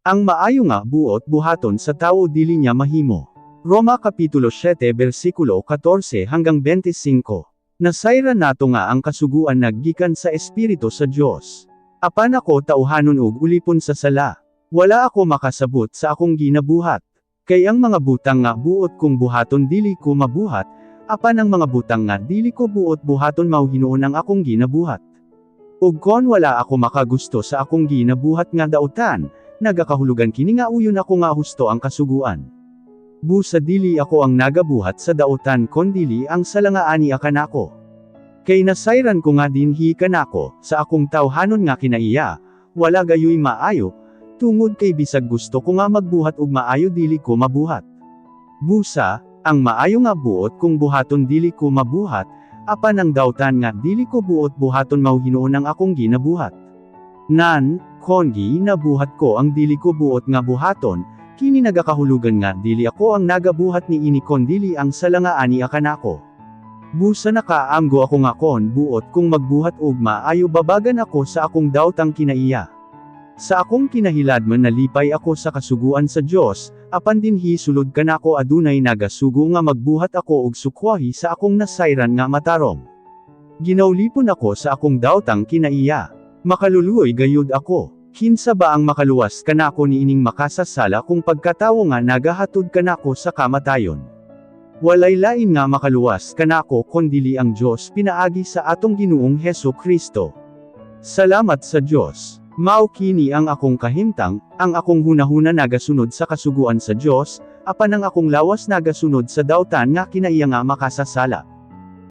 Ang maayo nga buot buhaton sa tao dili niya mahimo. Roma Kapitulo 7 versikulo 14 hanggang 25. Nasayra nato nga ang kasuguan naggikan sa Espiritu sa Dios. Apan ako tauhanon ug ulipon sa sala. Wala ako makasabot sa akong ginabuhat. Kay ang mga butang nga buot kong buhaton dili ko mabuhat, apan ang mga butang nga dili ko buot buhaton mao hinuon ang akong ginabuhat. Ug kon wala ako makagusto sa akong ginabuhat nga daotan, nagakahulugan kini nga uyon ako nga husto ang kasuguan. Busa dili ako ang nagabuhat sa daotan kon dili ang salangaani akanako. Kay nasayran ko nga dinhi kanako, sa akong tawhanon nga kinaiya, wala gayoy maayo, tungod kay bisag gusto ko nga magbuhat ug maayo dili ko mabuhat. Busa, ang maayo nga buot kung buhaton dili ko mabuhat, apan ang daotan nga dili ko buot buhaton mao hinuon ang akong ginabuhat. Nan, kongi nabuhat ko ang dili ko buot nga buhaton, kini nagakahulugan nga dili ako ang nagabuhat ni ini kon dili ang salangaani akanako. Busa nakaamgo ako nga kon buot kung magbuhat og maayo babagan ako sa akong daotang kinaiya. Sa akong kinahiladman nalipay ako sa kasuguan sa Dios, apan dinhi sulod kanako adunay nagasugo nga magbuhat ako og sukwahi sa akong nasayran nga matarong. Ginawlipon ako sa akong daotang kinaiya. Makaluluoy gayud ako. Kinsa ba ang makaluwas kanako niining makasasala kung pagkatawo nga nagahatod kanako sa kamatayon? Walay lain nga makaluwas kanako kondili ang Dios pinaagi sa atong Ginoong Hesu Kristo. Salamat sa Dios. Mao kini ang akong kahimtang, ang akong hunahuna nagasunod sa kasuguan sa Dios, apan ang akong lawas nagasunod sa daotan nga kinaiya nga makasasala.